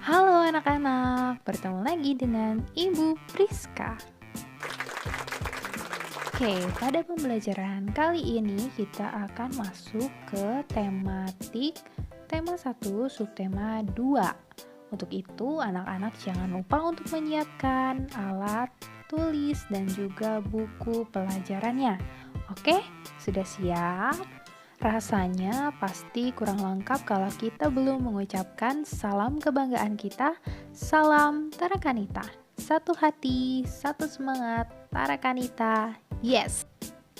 Halo anak-anak, bertemu lagi dengan Ibu Priska. Oke, pada pembelajaran kali ini kita akan masuk ke tematik tema 1, subtema 2. Untuk itu, anak-anak jangan lupa untuk menyiapkan alat tulis dan juga buku pelajarannya. Oke, sudah siap? Rasanya pasti kurang lengkap kalau kita belum mengucapkan salam kebanggaan kita, salam Tarakanita. Satu hati, satu semangat, Tarakanita. Yes!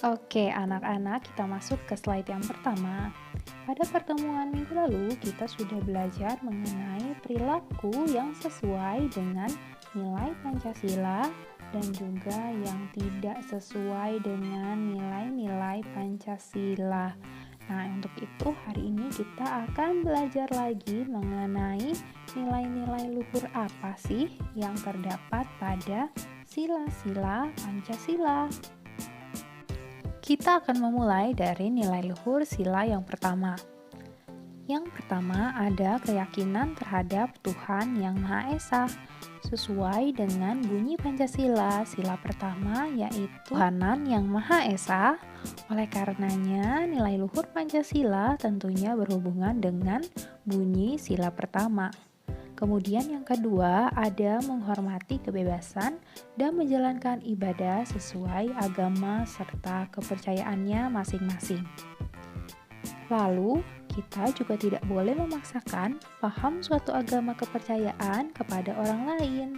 Oke anak-anak, kita masuk ke slide yang pertama. Pada pertemuan minggu lalu, kita sudah belajar mengenai perilaku yang sesuai dengan nilai Pancasila dan juga yang tidak sesuai dengan nilai-nilai Pancasila. Nah, untuk itu hari ini kita akan belajar lagi mengenai nilai-nilai luhur apa sih yang terdapat pada sila-sila Pancasila. Kita akan memulai dari nilai luhur sila yang pertama. Yang pertama ada keyakinan terhadap Tuhan Yang Maha Esa. Sesuai dengan bunyi Pancasila, sila pertama yaitu Tuhanan Yang Maha Esa. Oleh karenanya, nilai luhur Pancasila tentunya berhubungan dengan bunyi sila pertama. Kemudian yang kedua, ada menghormati kebebasan dan menjalankan ibadah sesuai agama serta kepercayaannya masing-masing. Lalu, kita juga tidak boleh memaksakan paham suatu agama kepercayaan kepada orang lain,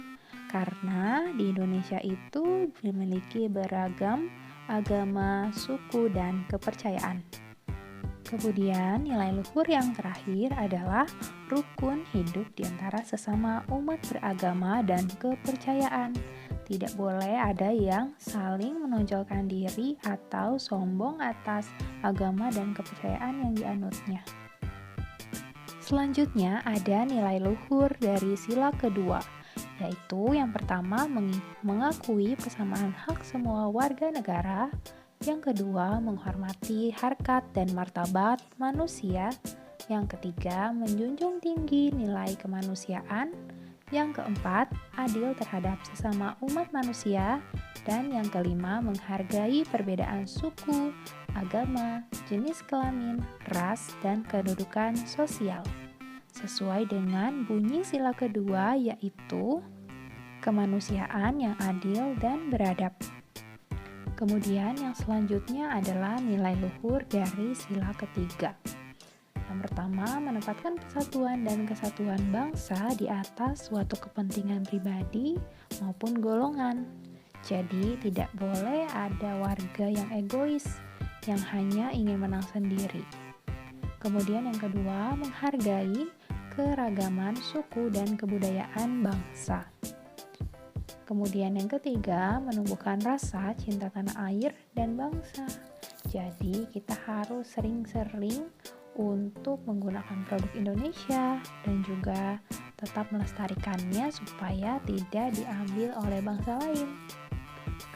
karena di Indonesia itu memiliki beragam agama, suku, dan kepercayaan. Kemudian nilai luhur yang terakhir adalah rukun hidup di antara sesama umat beragama dan kepercayaan. Tidak boleh ada yang saling menonjolkan diri atau sombong atas agama dan kepercayaan yang dianutnya. Selanjutnya ada nilai luhur dari sila kedua, yaitu yang pertama mengakui persamaan hak semua warga negara, yang kedua menghormati harkat dan martabat manusia, yang ketiga menjunjung tinggi nilai kemanusiaan, yang keempat adil terhadap sesama umat manusia, dan yang kelima menghargai perbedaan suku, agama, jenis kelamin, ras, dan kedudukan sosial. Sesuai dengan bunyi sila kedua yaitu kemanusiaan yang adil dan beradab. Kemudian yang selanjutnya adalah nilai luhur dari sila ketiga. Yang pertama, menempatkan persatuan dan kesatuan bangsa di atas suatu kepentingan pribadi maupun golongan. Jadi, tidak boleh ada warga yang egois, yang hanya ingin menang sendiri. Kemudian yang kedua, menghargai keragaman suku dan kebudayaan bangsa. Kemudian yang ketiga, menumbuhkan rasa cinta tanah air dan bangsa. Jadi kita harus sering-sering untuk menggunakan produk Indonesia dan juga tetap melestarikannya supaya tidak diambil oleh bangsa lain.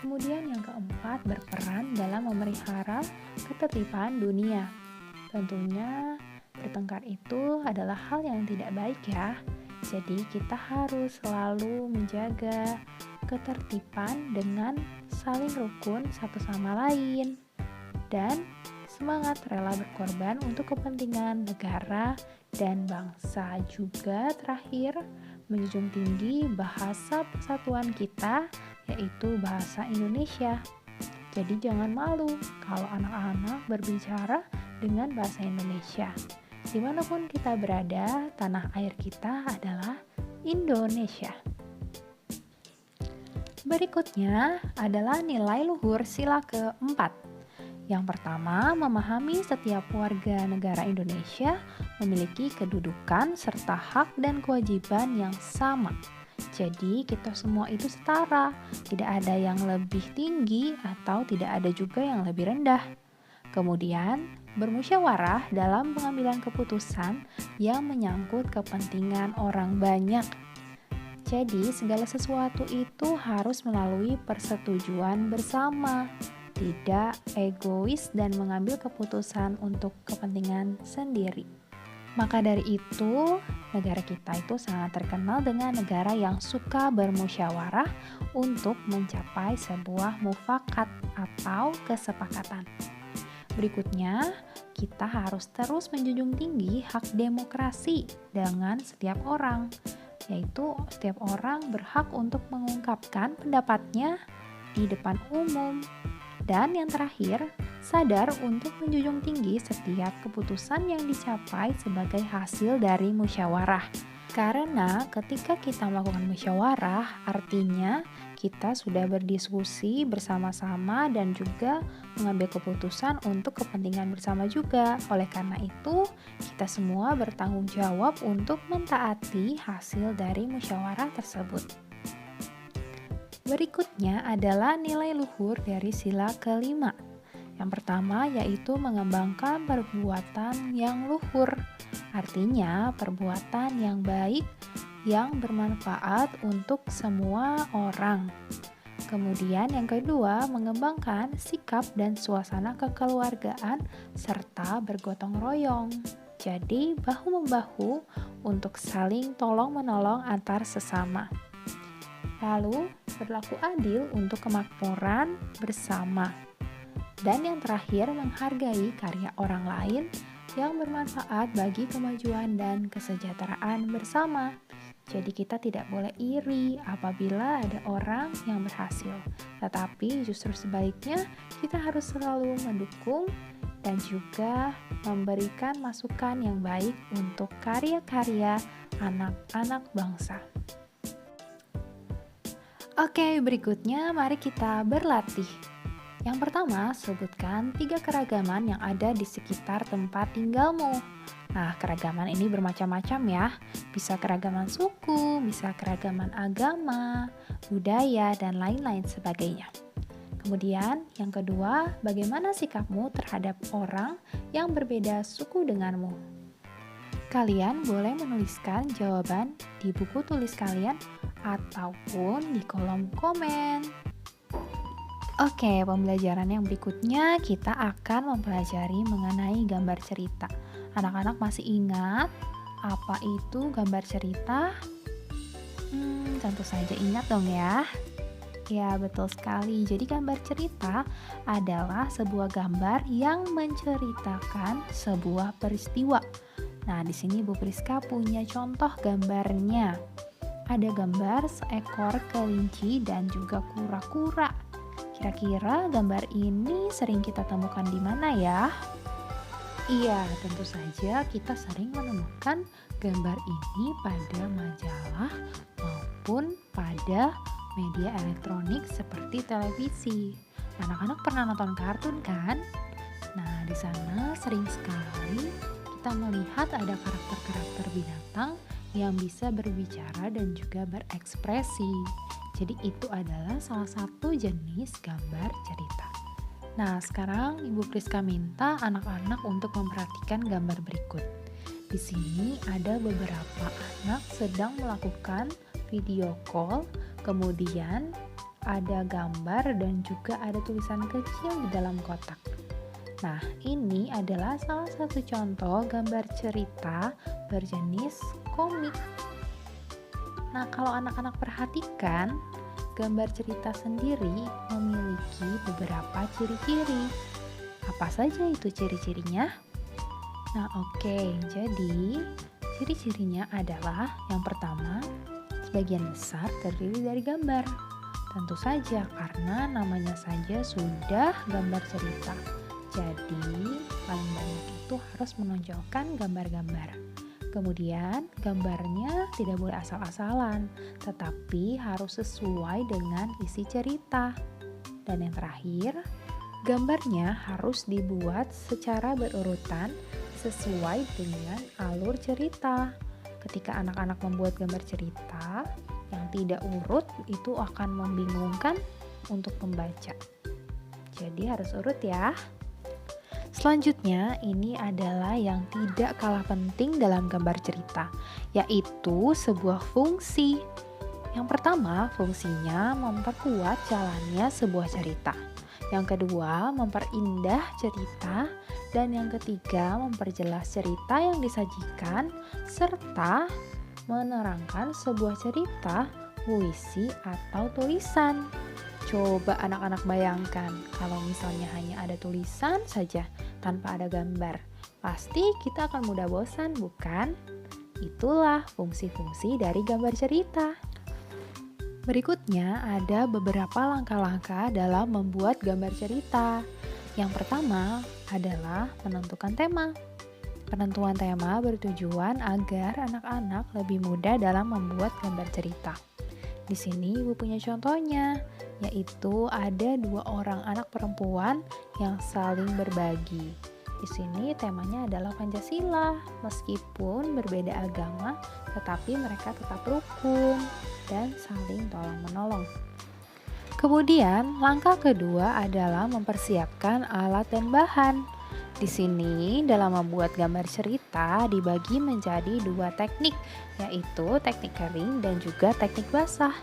Kemudian yang keempat, berperan dalam memelihara ketertiban dunia. Tentunya bertengkar itu adalah hal yang tidak baik ya. Jadi kita harus selalu menjaga ketertiban dengan saling rukun satu sama lain dan semangat rela berkorban untuk kepentingan negara dan bangsa. Juga terakhir, menjunjung tinggi bahasa persatuan kita yaitu bahasa Indonesia. Jadi jangan malu kalau anak-anak berbicara dengan bahasa Indonesia. Dimanapun kita berada, tanah air kita adalah Indonesia. Berikutnya adalah nilai luhur sila keempat. Yang pertama, memahami setiap warga negara Indonesia memiliki kedudukan serta hak dan kewajiban yang sama. Jadi kita semua itu setara, tidak ada yang lebih tinggi atau tidak ada juga yang lebih rendah. Kemudian, bermusyawarah dalam pengambilan keputusan yang menyangkut kepentingan orang banyak. Jadi, segala sesuatu itu harus melalui persetujuan bersama, tidak egois dan mengambil keputusan untuk kepentingan sendiri. Maka dari itu, negara kita itu sangat terkenal dengan negara yang suka bermusyawarah untuk mencapai sebuah mufakat atau kesepakatan. Berikutnya, kita harus terus menjunjung tinggi hak demokrasi dengan setiap orang, yaitu setiap orang berhak untuk mengungkapkan pendapatnya di depan umum. Dan yang terakhir, sadar untuk menjunjung tinggi setiap keputusan yang dicapai sebagai hasil dari musyawarah. Karena ketika kita melakukan musyawarah, artinya kita sudah berdiskusi bersama-sama dan juga mengambil keputusan untuk kepentingan bersama juga. Oleh karena itu, kita semua bertanggung jawab untuk mentaati hasil dari musyawarah tersebut. Berikutnya adalah nilai luhur dari sila kelima. Yang pertama yaitu mengembangkan perbuatan yang luhur. Artinya perbuatan yang baik yang bermanfaat untuk semua orang. Kemudian yang kedua, mengembangkan sikap dan suasana kekeluargaan serta bergotong royong. Jadi bahu-membahu untuk saling tolong-menolong antar sesama. Lalu, berlaku adil untuk kemakmuran bersama. Dan yang terakhir, menghargai karya orang lain yang bermanfaat bagi kemajuan dan kesejahteraan bersama. Jadi kita tidak boleh iri apabila ada orang yang berhasil. Tetapi justru sebaliknya, kita harus selalu mendukung dan juga memberikan masukan yang baik untuk karya-karya anak-anak bangsa. Oke, berikutnya mari kita berlatih. Yang pertama, sebutkan 3 keragaman yang ada di sekitar tempat tinggalmu. Nah, keragaman ini bermacam-macam ya. Bisa keragaman suku, bisa keragaman agama, budaya, dan lain-lain sebagainya. Kemudian, yang kedua, bagaimana sikapmu terhadap orang yang berbeda suku denganmu? Kalian boleh menuliskan jawaban di buku tulis kalian ataupun di kolom komen. Oke, pembelajaran yang berikutnya kita akan mempelajari mengenai gambar cerita. Anak-anak masih ingat apa itu gambar cerita? Tentu saja ingat dong ya. Ya, betul sekali. Jadi gambar cerita adalah sebuah gambar yang menceritakan sebuah peristiwa. Nah, di sini Bu Priska punya contoh gambarnya. Ada gambar seekor kelinci dan juga kura-kura. Kira-kira gambar ini sering kita temukan di mana ya? Iya, tentu saja kita sering menemukan gambar ini pada majalah maupun pada media elektronik seperti televisi. Anak-anak pernah nonton kartun kan? Nah, di sana sering sekali kita melihat ada karakter-karakter binatang yang bisa berbicara dan juga berekspresi. Jadi itu adalah salah satu jenis gambar cerita. Nah, sekarang Ibu Priska minta anak-anak untuk memperhatikan gambar berikut. Di sini ada beberapa anak sedang melakukan video call, kemudian ada gambar dan juga ada tulisan kecil di dalam kotak. Nah, ini adalah salah satu contoh gambar cerita berjenis komik. Nah, kalau anak-anak perhatikan, gambar cerita sendiri memiliki beberapa ciri-ciri. Apa saja itu ciri-cirinya? Nah, oke. Jadi, ciri-cirinya adalah yang pertama, sebagian besar terdiri dari gambar. Tentu saja karena namanya saja sudah gambar cerita. Jadi, paling banyak itu harus menonjolkan gambar-gambar. Kemudian, gambarnya tidak boleh asal-asalan, tetapi harus sesuai dengan isi cerita. Dan yang terakhir, gambarnya harus dibuat secara berurutan sesuai dengan alur cerita. Ketika anak-anak membuat gambar cerita yang tidak urut, itu akan membingungkan untuk pembaca. Jadi harus urut ya. Selanjutnya, ini adalah yang tidak kalah penting dalam gambar cerita, yaitu sebuah fungsi. Yang pertama, fungsinya memperkuat jalannya sebuah cerita. Yang kedua, memperindah cerita. Dan yang ketiga, memperjelas cerita yang disajikan serta menerangkan sebuah cerita, puisi, atau tulisan. Coba anak-anak bayangkan, kalau misalnya hanya ada tulisan saja tanpa ada gambar, pasti kita akan mudah bosan, bukan? Itulah fungsi-fungsi dari gambar cerita. Berikutnya ada beberapa langkah-langkah dalam membuat gambar cerita. Yang pertama adalah menentukan tema. Penentuan tema bertujuan agar anak-anak lebih mudah dalam membuat gambar cerita. Di sini Ibu punya contohnya, yaitu ada 2 orang anak perempuan yang saling berbagi. Di sini temanya adalah Pancasila. Meskipun berbeda agama, tetapi mereka tetap rukun dan saling tolong-menolong. Kemudian, langkah kedua adalah mempersiapkan alat dan bahan. Di sini, dalam membuat gambar cerita dibagi menjadi 2 teknik, yaitu teknik kering dan juga teknik basah.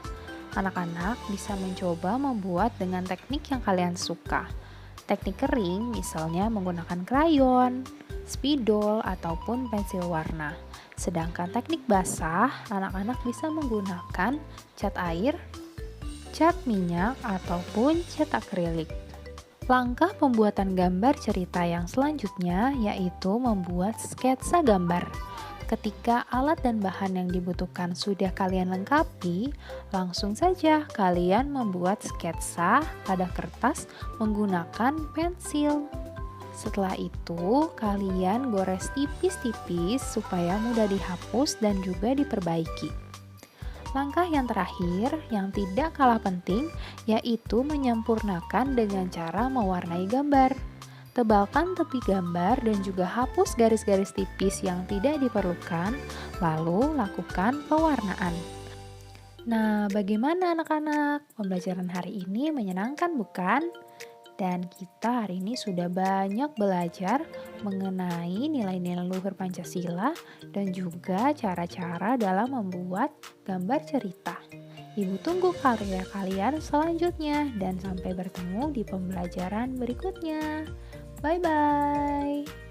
Anak-anak bisa mencoba membuat dengan teknik yang kalian suka. Teknik kering misalnya menggunakan krayon, spidol, ataupun pensil warna. Sedangkan teknik basah, anak-anak bisa menggunakan cat air, cat minyak, ataupun cat akrilik. Langkah pembuatan gambar cerita yang selanjutnya yaitu membuat sketsa gambar. Ketika alat dan bahan yang dibutuhkan sudah kalian lengkapi, langsung saja kalian membuat sketsa pada kertas menggunakan pensil. Setelah itu, kalian gores tipis-tipis supaya mudah dihapus dan juga diperbaiki. Langkah yang terakhir yang tidak kalah penting yaitu menyempurnakan dengan cara mewarnai gambar. Tebalkan tepi gambar dan juga hapus garis-garis tipis yang tidak diperlukan, lalu lakukan pewarnaan. Nah, bagaimana anak-anak? Pembelajaran hari ini menyenangkan bukan? Dan kita hari ini sudah banyak belajar mengenai nilai-nilai luhur Pancasila dan juga cara-cara dalam membuat gambar cerita. Ibu tunggu karya kalian selanjutnya dan sampai bertemu di pembelajaran berikutnya. Bye-bye.